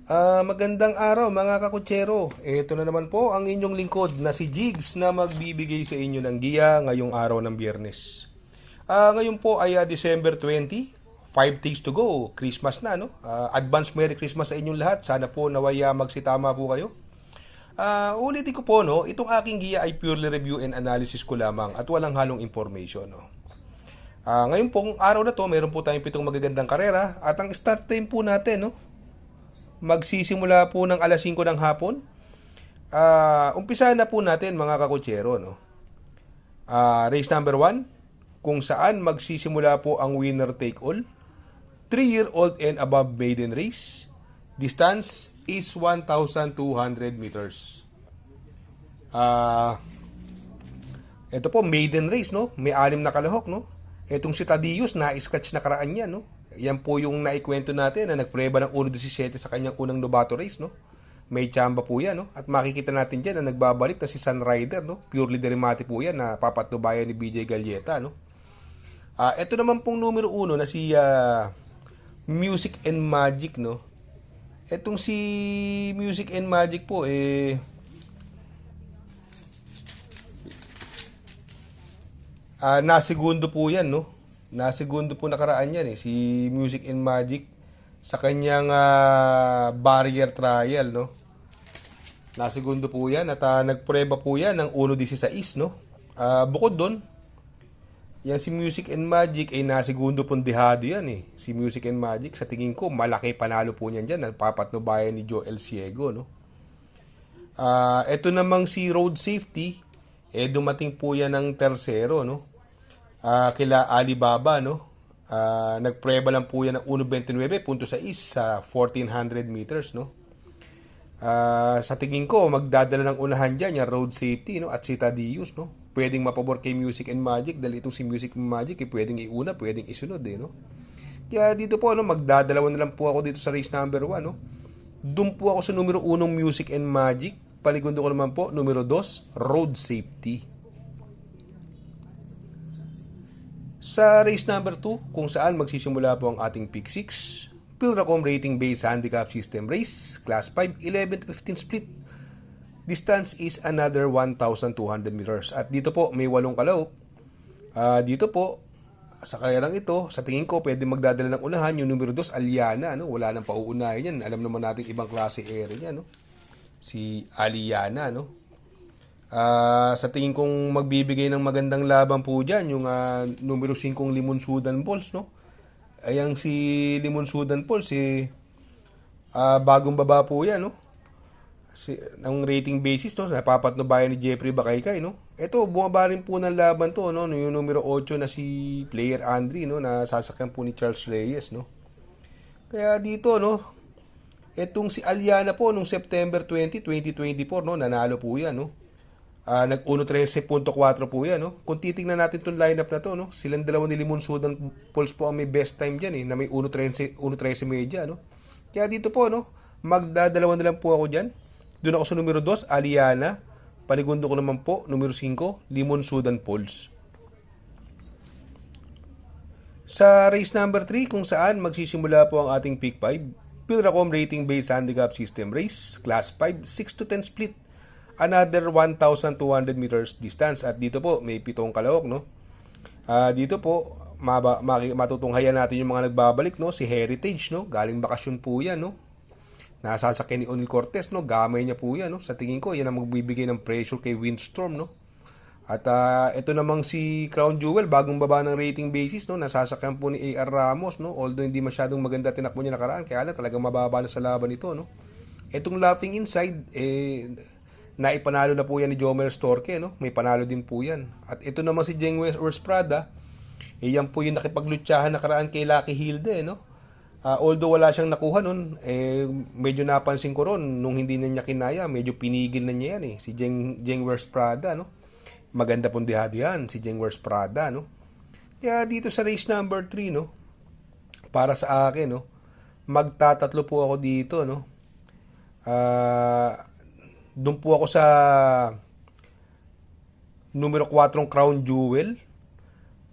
Magandang araw mga kakutsero. Ito na naman po ang inyong lingkod na si Jigs na magbibigay sa inyo ng giya ngayong araw ng Biyernes. Ngayon po ay December 20, 5 days to go. Christmas na, no? Advance Merry Christmas sa inyong lahat. Sana po nawaya magsitama po kayo. Ulitin ko po, no? Itong aking giya ay purely review and analysis ko lamang at walang halong information, no? Ngayon pong araw na to, meron po tayong 7 magagandang karera at ang start time po natin, no? Magsisimula po ng alas 5 ng hapon. Umpisa na po natin mga kakutsero, no? Race number 1, kung saan magsisimula po ang winner take all. 3-year-old and above maiden race. Distance is 1,200 meters. Ito po, maiden race, no? May 6 na kalahok, no? Itong si Tadius, na-scratch na karaan niya, no? Yan po yung naikwento natin na nagpreba ng 1.17 sa kanyang unang Novato race, no? May tsamba po yan, no? At makikita natin dyan na nagbabalik na si Sun Rider, no? Purely Derivati po yan na papatnubayan ni BJ Galleta, no? Ito naman pong numero 1 na si Music and Magic, no? Etong si Music and Magic po, nasegundo po yan, no? Nasegundo po nakaraan yan, si Music and Magic sa kanyang barrier trial, no? Nasegundo po yan at nagpreba po yan ng 1.16, no? Bukod doon, yan si Music and Magic ay nasegundo pong dehado yan, Si Music and Magic, sa tingin ko, malaki panalo po niyan dyan. Nagpapatnubayan ni Joel Ciego, no? Ito namang si Road Safety, dumating po yan ng tersero, no? Kila Alibaba, no? Nagpreba lang po yan ng 1.29.6 sa 1,400 meters, no? Sa tingin ko, magdadala ng unahan dyan yung Road Safety, no? At si Tadius, no? Pwedeng mapabor kay Music and Magic dahil itong si Music and Magic pwedeng iuna, pwedeng isunod, no? Kaya dito po, no? Magdadalawan na lang po ako dito sa race number 1, no? Doon po ako sa numero 1 Music and Magic. Paligundo ko naman po, numero 2, Road Safety. Sa race number 2, kung saan magsisimula po ang ating pick 6, Pilracom Rating Based Handicap System Race, Class 5, 11 to 15 split. Distance is another 1,200 meters. At dito po, may 8 kalahok. Dito po, sa karerang ito, sa tingin ko, pwede magdadala ng unahan yung numero 2, Aliana, no? Wala nang pauunahin yan. Alam naman natin ibang klase area niya, no? Si Aliana, no? Sa tingin kong magbibigay ng magandang laban po dyan yung numero 5 Limon Sudan Balls, no? Ayan si Limon Sudan Balls, bagong baba po yan, no? Ng rating basis, no? Napapatnubayan ni Jeffrey Bakaykay, no? Ito, bumaba rin po ng laban to, no? Yung numero 8 na si Player Andre, no? Na sasakyan po ni Charles Reyes, no? Kaya dito, no? Etong si Aliana po, nung September 20, 2024, no? Nanalo po yan, no? Nag 1.13.4 po yan, no? Kung titingnan natin itong lineup na to, no? Silang dalawa ni Limon Sudan Pulse po ang may best time dyan, na may 1.13 media, no? Kaya dito po, no? Magdadalawa na lang po ako dyan. Doon ako sa numero 2, Aliana. Paligundo ko naman po, numero 5, Limon Sudan Pulse. Sa race number 3, kung saan magsisimula po ang ating pick 5, Pilracom Rating Based Handicap System Race, Class 5, 6 to 10 split. Another 1,200 meters distance. At dito po, may 7 kalahok, no? Dito po, matutunghayan natin yung mga nagbabalik, no? Si Heritage, no? Galing bakasyon po yan, no? Nasasakyan ni Onil Cortez, no? Gamay niya po yan, no? Sa tingin ko, yan ang magbibigay ng pressure kay Windstorm, no? At ito namang si Crown Jewel, bagong baba ng rating basis, no? Nasasakyan po ni AR Ramos, no? Although hindi masyadong maganda tinakbo niya nakaraan, kaya lang talagang mababa na sa laban ito, no? Itong Laughing Inside, naipanalo na po yan ni Jomer Storke, no? May panalo din po yan. At ito naman si Jeng West Prada, yan po yung nakipaglutsahan nakaraan kay Lucky Hilde, no? Although wala siyang nakuha nun, medyo napansin ko ron, nung hindi na niya kinaya, medyo pinigil na niya yan, si Jeng West Prada, no? Maganda pong dehado yan, si Jeng West Prada, no? Kaya dito sa race number 3, no? Para sa akin, no? Magtatatlo po ako dito, no? Doon po ako sa numero 4 Crown Jewel.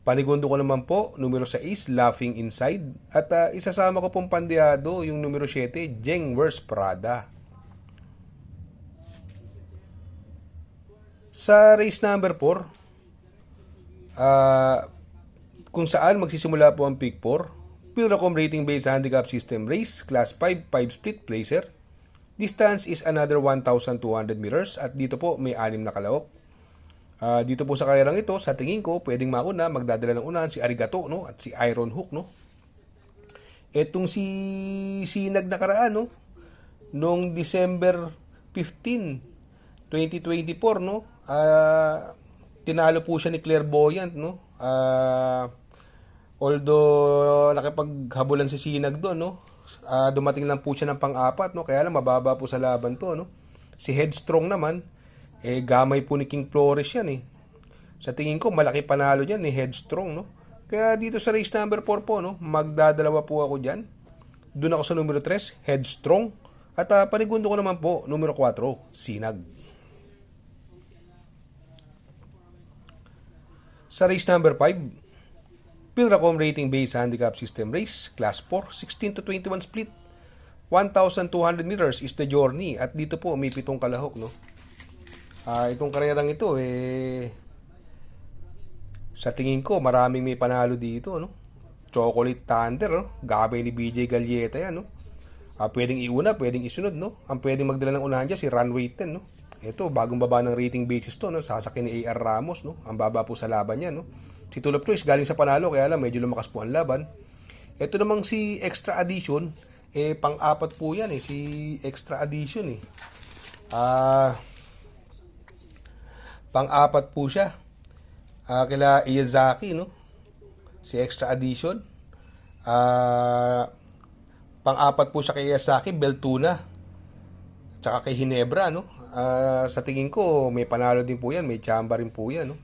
Panigundo ko naman po, numero 6, Laughing Inside. At isasama ko pong pandiado, yung numero 7, Jeng Wears Prada. Sa race number 4, kung saan magsisimula po ang pick 4, Pilracom Rating Based Handicap System Race, Class 5, 5 Split Placer. Distance is another 1,200 meters at dito po may 6 na kalahok. Dito po sa karerang ito, sa tingin ko, pwedeng mauna, magdadala ng unahan si Arigato, no? At si Iron Hook, no? Etong si Sinag nakaraan, no? Noong December 15, 2024, no? Tinalo po siya ni Clairvoyant, no? Although nakipaghabulan si Sinag doon, no? Dumating lang po siya ng pang-apat, no? Kaya lang mababa po sa laban to, no? Si Headstrong naman, gamay po ni King Flores yan, eh. Sa tingin ko, malaki panalo niyan ni Headstrong, no? Kaya dito sa race number 4 po, no? Magdadalawa po ako dyan. Doon ako sa numero 3, Headstrong. At panigundo ko naman po, numero 4, Sinag. Sa race number 5, Pilracom Rating Based Handicap System Race, Class 4, 16 to 21 split. 1,200 meters is the journey. At dito po, may 7 kalahok, no? Itong karerang ito, sa tingin ko, maraming may panalo dito, no? Chocolate Thunder, no? Gabay ni BJ Galleta yan, no? Pwedeng iuna, pwedeng isunod, no? Ang pwedeng magdala ng unahan dyan, si Runway 10, no? Ito, bagong baba ng rating basis to, no? Sasakyan ni AR Ramos, no? Ang baba po sa laban niya, no? Si Tulip Choice, galing sa panalo, kaya lang medyo lumakas po ang laban. Ito namang si Extra Addition, pang-apat po yan, si Extra Addition, pang-apat po siya. Kila Iyazaki, no? Si Extra Addition. Pang-apat po siya kay Iyazaki, Beltuna. Tsaka kay Hinebra, no? Sa tingin ko, may panalo din po yan. May chamba rin po yan, no?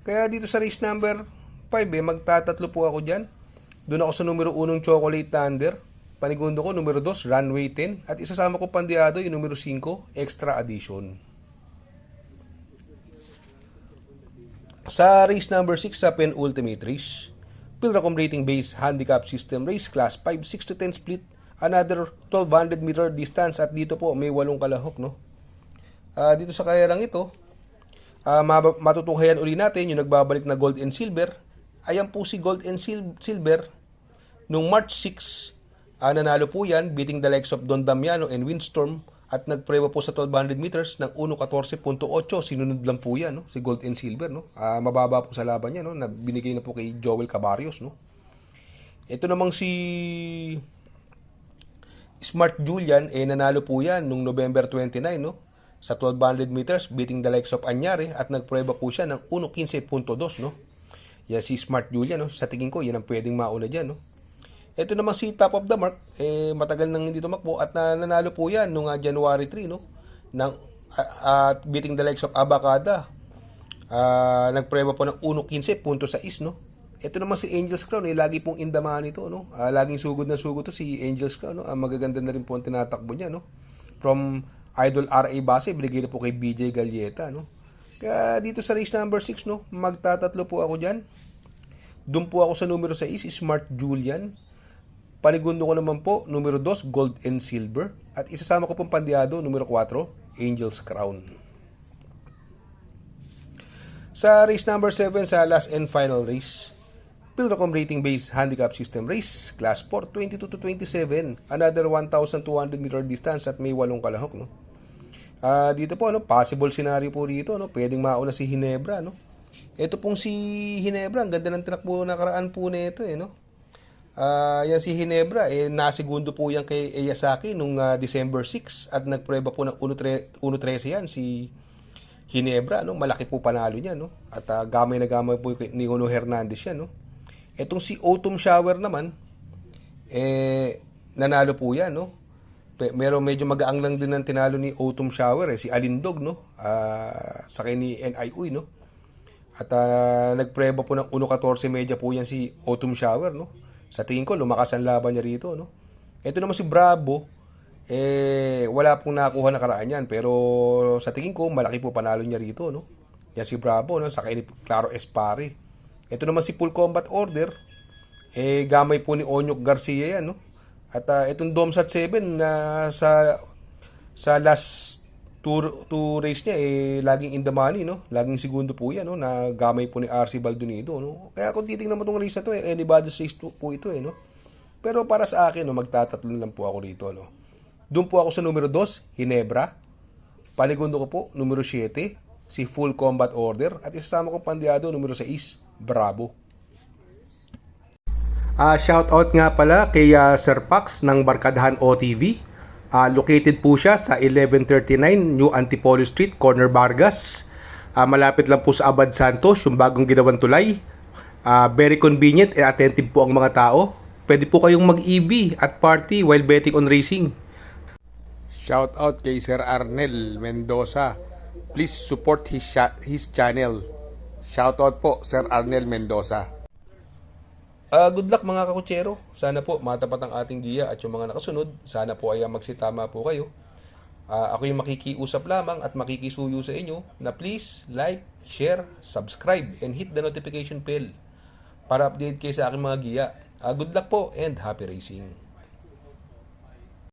Kaya dito sa race number 5, magtatatlo po ako dyan. Doon ako sa numero 1, Chocolate Thunder. Panigundo ko, numero 2, Runway 10. At isasama ko pandiado yung numero 5, Extra Addition. Sa race number 6 sa penultimate race, Pilracom Rating Based Handicap System Race, Class 5, 6 to 10 split, another 1,200 meter distance at dito po may 8 kalahok, no? Dito sa karerang ito, matutuhayan uli natin yung nagbabalik na gold and silver. Ayan po si gold and silver nung March 6, nanalo po yan, beating the likes of Don Damiano and Windstorm. At nagpreba po sa 1,200 meters ng 1.14.8. Sinunod lang po yan, no? Si Gold and Silver, no? Mababa po sa laban niya, no? Na binigay na po kay Joel Cabarrios, no? Ito namang si Smart Julian, nanalo po yan nung November 29, no? Sa 1,200 meters, beating the likes of Anyare. At nagpreba po siya ng 1.15.2, no? Yan si Smart Julian, no? Sa tingin ko, yan ang pwedeng mauna dyan, no? Ito naman si Top of the Mark, matagal nang hindi tumakbo at nanalo po yan noong January 3, no? At beating the likes of Abacada. Nagpreba po ng 1.15.6, no? Ito naman si Angels Crown, lagi pong indaman ito, no? Laging sugod na sugod to si Angels Crown, no? Magaganda na rin po ang tinatakbo niya, no? From Idol RA base, binigay na po kay BJ Galleta, no? Kaya dito sa race number 6, no? Magtatatlo po ako dyan. Doon po ako sa numero 6, Smart Julian. Panigundo ko naman po, numero 2, Gold and Silver. At isasama ko pong pandiado, numero 4, Angel's Crown. Sa race number 7, sa last and final race, Pilracom Rating Based Handicap System Race, Class 4, 22 to 27. Another 1,200 meter distance at may 8 kalahok, no? Dito po, no? Possible scenario po dito, no? Pwedeng mauna si Hinebra, no? Ito pong si Hinebra, ang ganda ng tinakbo nakaraan po nito, no? Yan si Hinebra, nasegundo po yan kay Iyazaki nung December 6 at nagpreba po ng 1.13 yan si Hinebra, no? Malaki po panalo niya, no? At gamay na gamay po ni Uno Hernandez yan, no? Etong si Autumn Shower naman, nanalo po yan, no? Pero medyo magaang lang din ang tinalo ni Autumn Shower, si Alindog, no? Sakay ni NI Uy, no? At nagpreba po ng 1.14 media po yan si Autumn Shower, no? Sa tingin ko, lumakas ang laban niya rito, no? Ito naman si Bravo, wala pong nakuha na karaan yan. Pero sa tingin ko, malaki po panalo niya rito, no? Yan si Bravo, no? Sakay ni Claro Espari. Ito naman si Full Combat Order, gamay po ni Onyok Garcia yan, no? At itong Domsat 7 na sa last two race niya, laging in the money, no? Laging segundo po yan, no? Na gamay po ni RC Baldonido, no? Kaya kung titingnan mo itong race na to, anybody's race po ito, no? Pero para sa akin, no, magtatatlo lang po ako rito, no? Doon po ako sa numero 2, Ginebra. Panigundo ko po, numero 7, si Full Combat Order. At isasama ko pandiado, numero 6, Bravo. Shoutout nga pala kay Sir Pax ng Barkadahan OTV. Located po siya sa 1139 New Antipolo Street, Corner Vargas. Malapit lang po sa Abad Santos, yung bagong ginawang tulay. Very convenient and attentive po ang mga tao. Pwede po kayong mag-EB at party while betting on racing. Shoutout kay Sir Arnel Mendoza. Please support his channel. Shoutout po Sir Arnel Mendoza. Good luck mga kakutsero. Sana po matapat ang ating giya at yung mga nakasunod. Sana po ay magsitama po kayo. Ako yung makikiusap lamang at makikisuyo sa inyo na please like, share, subscribe, and hit the notification bell para update kayo sa aking mga giya. Good luck po and happy racing.